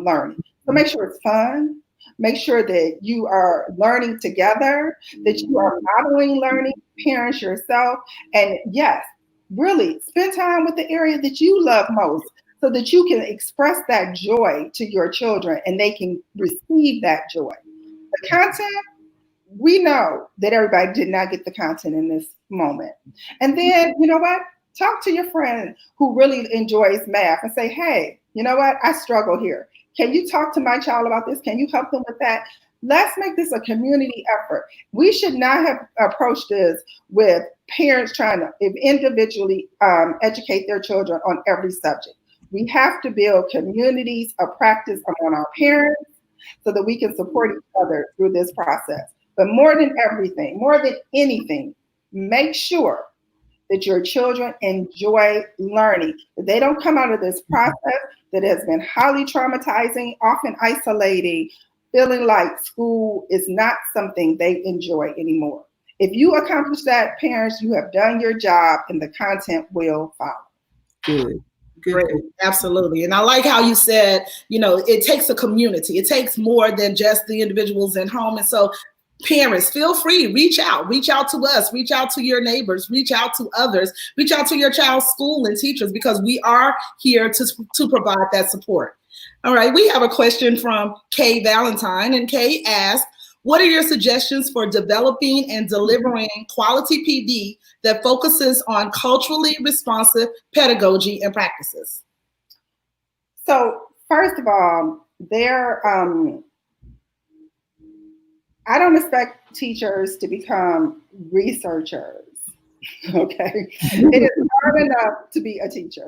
learning. So make sure it's fun. Make sure that you are learning together, that you are modeling learning, parents yourself, and yes, really spend time with the area that you love most so that you can express that joy to your children and they can receive that joy. The content, we know that everybody did not get the content in this moment. And then, you know what? Talk to your friend who really enjoys math and say, hey, you know what? I struggle here. Can you talk to my child about this? Can you help them with that? Let's make this a community effort. We should not have approached this with parents trying to individually educate their children on every subject. We have to build communities of practice among our parents so that we can support each other through this process. But more than everything, more than anything, make sure that your children enjoy learning, that they don't come out of this process that has been highly traumatizing, often isolating, feeling like school is not something they enjoy anymore. If you accomplish that, parents, you have done your job and the content will follow.
Good.
Great. Absolutely. And I like how you said, it takes a community. It takes more than just the individuals at home. And so parents, feel free, reach out to us, reach out to your neighbors, reach out to others, reach out to your child's school and teachers, because we are here to provide that support. All right, we have a question from Kay Valentine, and Kay asks, what are your suggestions for developing and delivering quality PD that focuses on culturally responsive pedagogy and practices?
So first of all, I don't expect teachers to become researchers, okay? It is hard enough to be a teacher.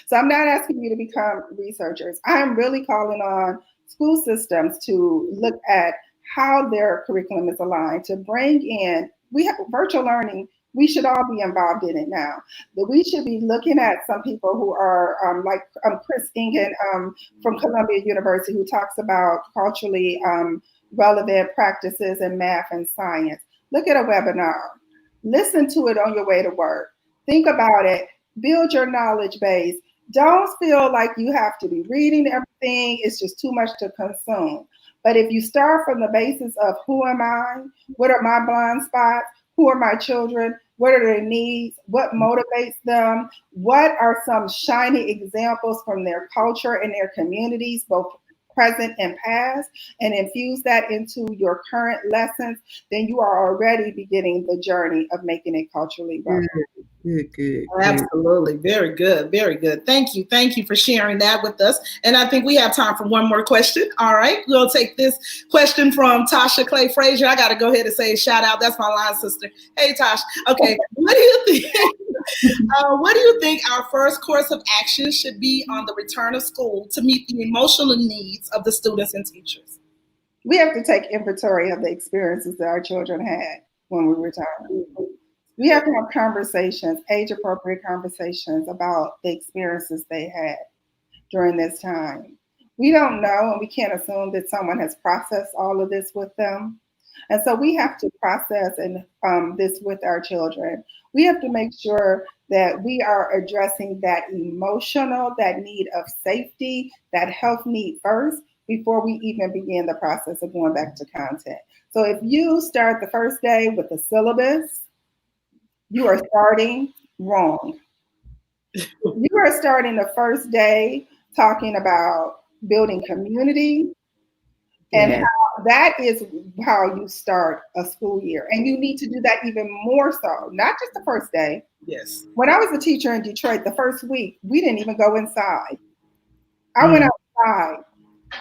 So I'm not asking you to become researchers. I'm really calling on school systems to look at how their curriculum is aligned, to bring in, we have virtual learning We should all be involved in it now. That we should be looking at some people who are like Chris Ingen from Columbia University, who talks about culturally relevant practices in math and science. Look at a webinar. Listen to it on your way to work. Think about it. Build your knowledge base. Don't feel like you have to be reading everything. It's just too much to consume. But if you start from the basis of who am I? What are my blind spots? Who are my children? What are their needs? What motivates them? What are some shiny examples from their culture and their communities, both present and past, and infuse that into your current lessons, then you are already beginning the journey of making it culturally relevant.
Good.
Absolutely. Very good. Very good. Thank you. Thank you for sharing that with us. And I think we have time for one more question. All right. We'll take this question from Tasha Clay Frazier. I got to go ahead and say a shout out. That's my line sister. Hey, Tasha. Okay. What do you think? What do you think our first course of action should be on the return of school to meet the emotional needs of the students and teachers?
We have to take inventory of the experiences that our children had when we returned. We have to have conversations, age-appropriate conversations about the experiences they had during this time. We don't know, and we can't assume that someone has processed all of this with them. And so we have to process this with our children. We have to make sure that we are addressing that emotional, that need of safety, that health need first, before we even begin the process of going back to content. So if you start the first day with the syllabus, you are starting wrong. You are starting the first day talking about building community, and how that is how you start a school year. And you need to do that even more so, not just the first day.
Yes.
When I was a teacher in Detroit, the first week, we didn't even go inside. I went outside.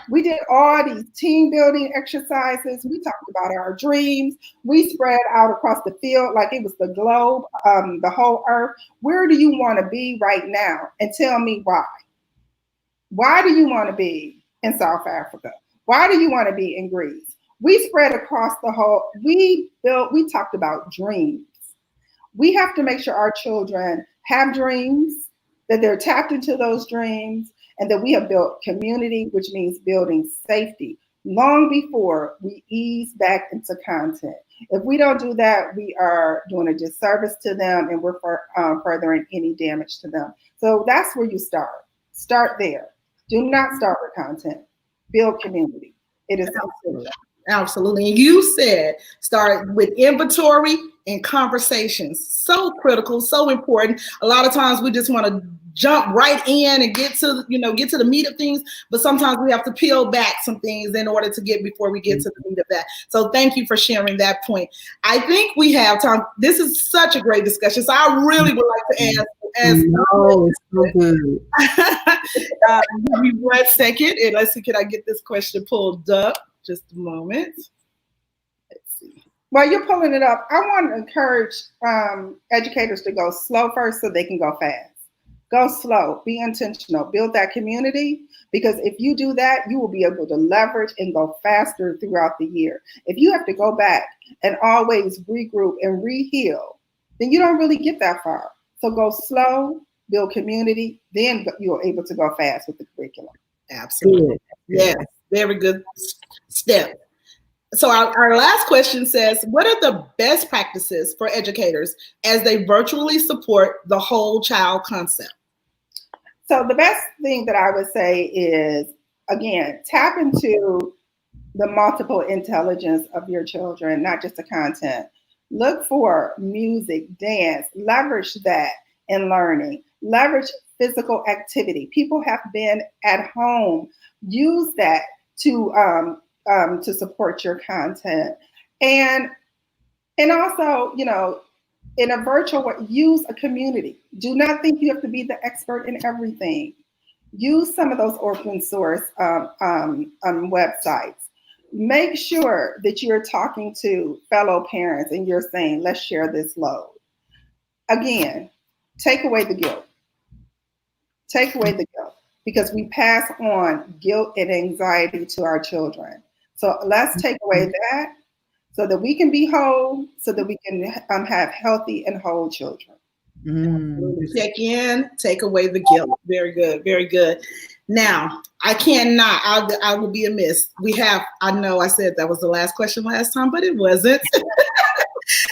We did all these team building exercises. We talked about our dreams. We spread out across the field like it was the globe, the whole earth. Where do you want to be right now? And tell me why. Why do you want to be in South Africa? Why do you want to be in Greece? We spread across the whole, we talked about dreams. We have to make sure our children have dreams, that they're tapped into those dreams, and that we have built community, which means building safety, long before we ease back into content. If we don't do that, we are doing a disservice to them, and we're furthering any damage to them. So that's where you start. Start there. Do not start with content. Build community. It is essential.
Absolutely. And you said start with inventory and conversations. So critical, so important. A lot of times we just want to jump right in and get to the meat of things, but sometimes we have to peel back some things in order to before we get to the meat of that. So thank you for sharing that point. I think we have time. This is such a great discussion. So I really would like to ask
Oh, it's so good.
give me 1 second and let's see, can I get this question pulled up? Just a moment. Let's see.
While you're pulling it up, I want to encourage educators to go slow first so they can go fast. Go slow, be intentional, build that community, because if you do that, you will be able to leverage and go faster throughout the year. If you have to go back and always regroup and re-heal, then you don't really get that far. So go slow, build community, then you're able to go fast with the curriculum.
Absolutely. Yes, very good step. So our last question says, what are the best practices for educators as they virtually support the whole child concept?
So the best thing that I would say is, again, tap into the multiple intelligence of your children, not just the content. Look for music, dance, leverage that in learning, leverage physical activity. People have been at home. Use that to support your content. And also, in a virtual way, use a community. Do not think you have to be the expert in everything. Use some of those open source websites. Make sure that you're talking to fellow parents and you're saying, let's share this load. Again, take away the guilt. Take away the guilt, because we pass on guilt and anxiety to our children. So let's take away that so that we can be whole, so that we can have healthy and whole children.
Check in, take away the guilt. Very good, very good. Now, I cannot, I will be amiss. I know I said that was the last question last time, but it wasn't.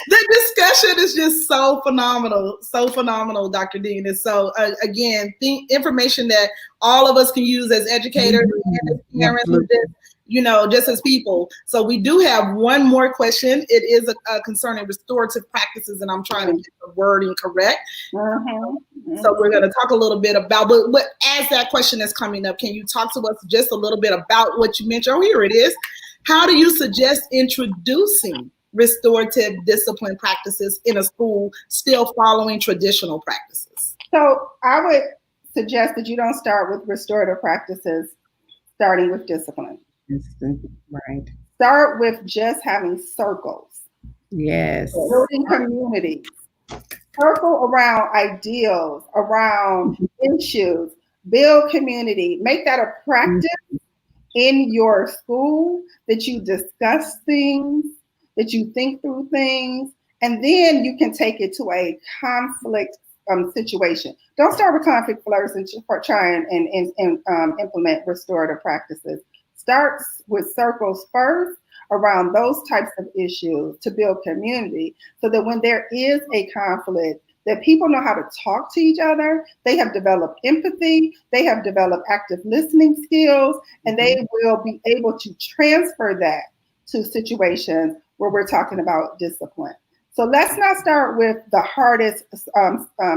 The discussion is just so phenomenal, Dr. Dean. And so, again, information that all of us can use as educators and as parents, just as people. So we do have one more question. It is concerning restorative practices, and I'm trying to get the wording correct. So we're going to talk a little bit about, but as that question is coming up, can you talk to us just a little bit about what you mentioned? Oh, here it is. How do you suggest introducing restorative discipline practices in a school, still following traditional practices?
So I would suggest that you don't start with restorative practices, starting with discipline.
Right.
Start with just having circles.
Yes.
Building communities. Circle around ideals, around issues. Build community. Make that a practice in your school, that you discuss things, that you think through things, and then you can take it to a conflict situation. Don't start with conflict first and try and implement restorative practices. Start with circles first around those types of issues to build community, so that when there is a conflict, that people know how to talk to each other. They have developed empathy, they have developed active listening skills, and they will be able to transfer that to situations where we're talking about discipline. So let's not start with the hardest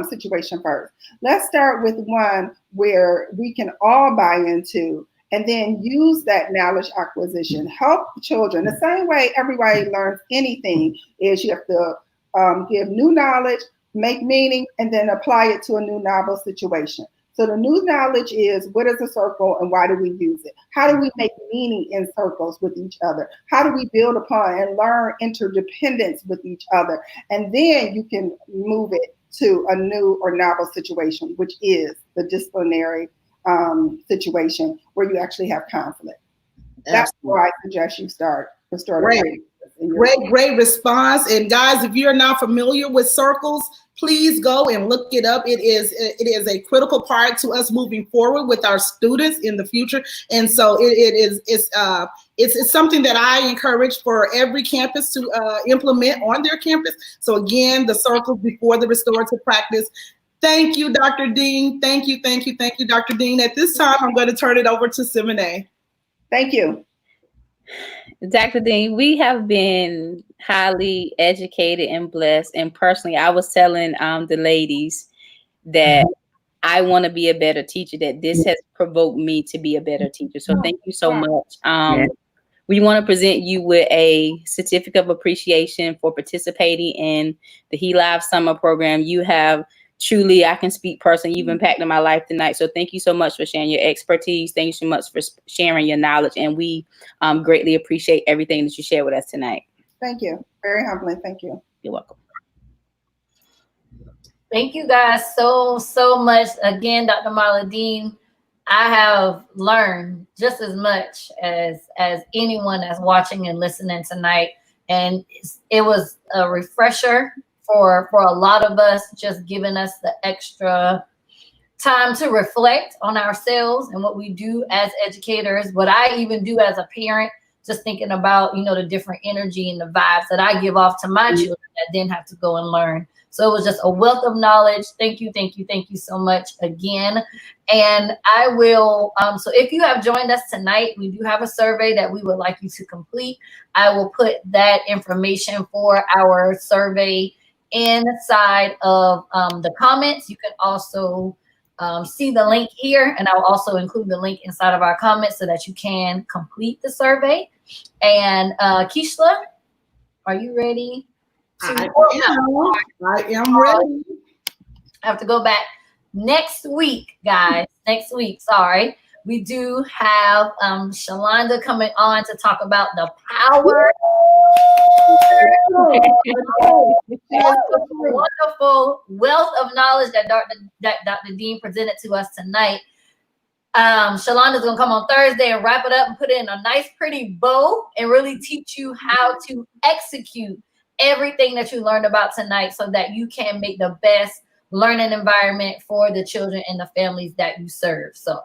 situation first. Let's start with one where we can all buy into, and then use that knowledge acquisition. Help children. The same way everybody learns anything is you have to give new knowledge, make meaning, and then apply it to a new novel situation. So the new knowledge is, what is a circle and why do we use it? How do we make meaning in circles with each other? How do we build upon and learn interdependence with each other? And then you can move it to a new or novel situation, which is the disciplinary situation where you actually have conflict. That's where I suggest you start.
Great response. And guys, if you're not familiar with circles, please go and look it up. It is a critical part to us moving forward with our students in the future. And so it's something that I encourage for every campus to implement on their campus. So again, the circles before the restorative practice. Thank you, Dr. Dean. Thank you, Dr. Dean. At this time, I'm going to turn it over to Simone.
Thank you.
Dr. Dean, we have been highly educated and blessed. And personally, I was telling the ladies that I want to be a better teacher, that this has provoked me to be a better teacher. So thank you so much. We want to present you with a certificate of appreciation for participating in the L.I.V.E summer program. You have truly, I can speak personally, you've impacted my life tonight. So thank you so much for sharing your expertise. Thank you so much for sharing your knowledge. And we greatly appreciate everything that you shared with us tonight.
Thank you. Very humbling. Thank you.
You're welcome.
Thank you guys so much. Again, Dr. Marla Dean, I have learned just as much as anyone that's watching and listening tonight. And it was a refresher for a lot of us, just giving us the extra time to reflect on ourselves and what we do as educators, what I even do as a parent, just thinking about, the different energy and the vibes that I give off to my children that then have to go and learn. So it was just a wealth of knowledge. Thank you so much again. And I will, so if you have joined us tonight, we do have a survey that we would like you to complete. I will put that information for our survey inside of the comments. You can also see the link here, and I'll also include the link inside of our comments so that you can complete the survey. And Keishla, are you ready?
I am ready.
I have to go back next week, guys. Next week, sorry. We do have Shalonda coming on to talk about the power. Wonderful wealth of knowledge that Dr. Dean presented to us tonight. Shalonda's gonna come on Thursday and wrap it up and put it in a nice, pretty bow and really teach you how to execute everything that you learned about tonight so that you can make the best learning environment for the children and the families that you serve. So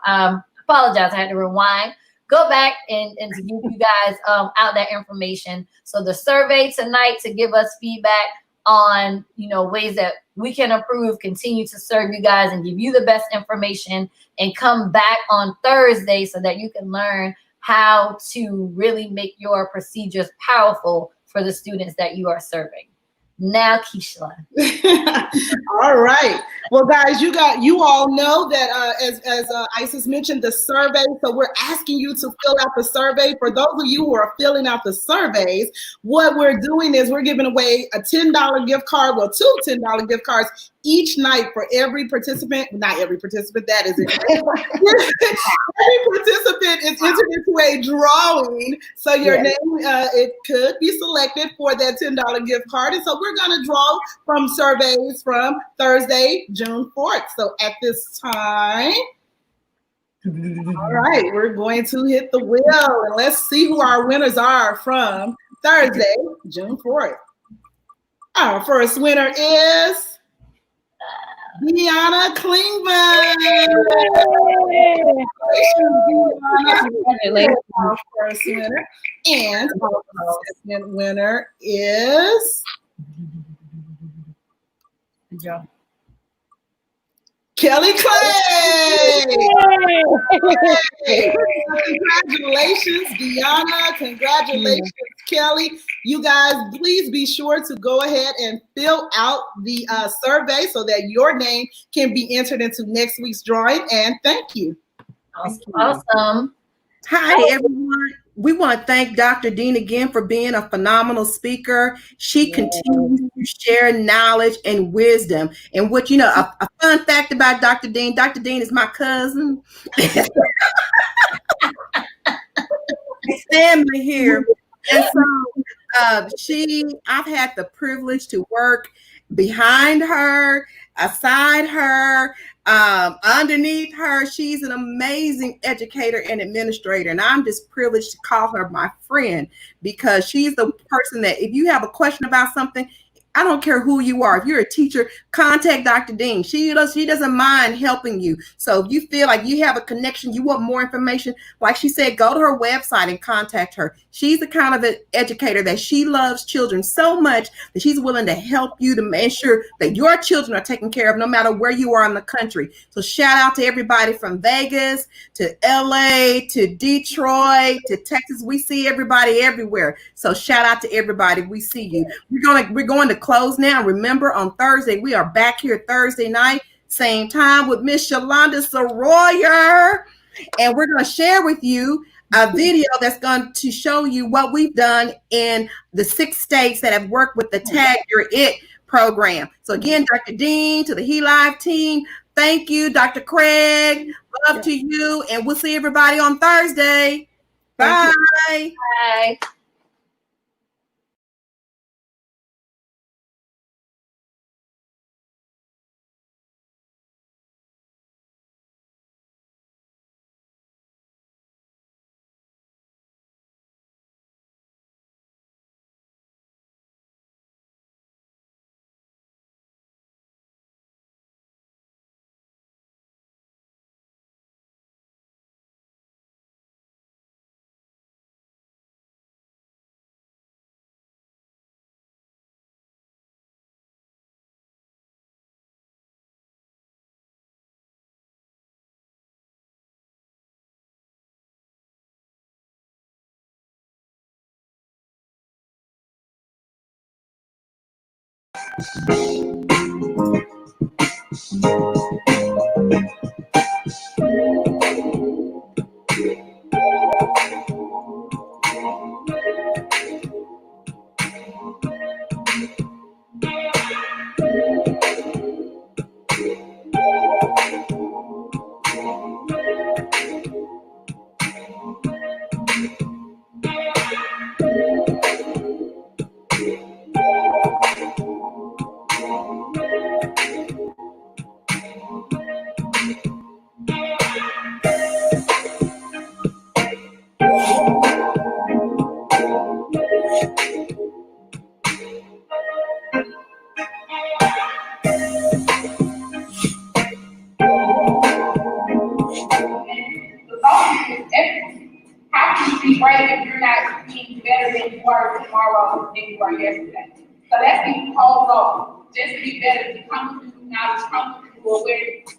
apologize, I had to rewind. Go back and to give you guys out that information. So the survey tonight to give us feedback on, you know, ways that we can improve, continue to serve you guys and give you the best information, and come back on Thursday so that you can learn how to really make your procedures powerful for the students that you are serving. Now, Keishla.
All right. Well, guys, you all know that as Isis mentioned, the survey. So we're asking you to fill out the survey. For those of you who are filling out the surveys, what we're doing is we're giving away a $10 gift card, well, two $10 gift cards each night for every participant. Not every participant, that is it. Every participant is entered into a drawing. So your name, it could be selected for that $10 gift card. And so we're going to draw from surveys from Thursday, June 4th. So at this time, all right, we're going to hit the wheel and let's see who our winners are from Thursday, June 4th. Our first winner is Deanna Klingman. Congratulations, our first winner. And our second winner is Kelly Clay. Congratulations, Deanna. Congratulations, Kelly. You guys, please be sure to go ahead and fill out the survey so that your name can be entered into next week's drawing. And thank you.
Awesome.
Hi, everyone. We want to thank Dr. Dean again for being a phenomenal speaker. She continues to share knowledge and wisdom. And what, you know, a fun fact about Dr. Dean is my cousin. His family here. And so I've had the privilege to work behind her, aside her, underneath her. She's an amazing educator and administrator, and I'm just privileged to call her my friend because she's the person that if you have a question about something, I don't care who you are. If you're a teacher, contact Dr. Dean. She doesn't mind helping you. So if you feel like you have a connection, you want more information, like she said, go to her website and contact her. She's the kind of an educator that she loves children so much that she's willing to help you to make sure that your children are taken care of no matter where you are in the country. So shout out to everybody from Vegas to LA to Detroit to Texas. We see everybody everywhere. So shout out to everybody. We see you. We're going to close now. Remember, on Thursday, we are back here Thursday night, same time with Miss Shalonda Soroyer. And we're going to share with you a video that's going to show you what we've done in the 6 states that have worked with the Tag Your It program. So again, Dr. Dean, to the L.I.V.E team, thank you. Dr. Craig, love to you. And we'll see everybody on Thursday. Bye.
Bye.
if you're not being better than you were tomorrow than you were yesterday. So that's the whole goal. Just to be better, to come to knowledge, come to awareness.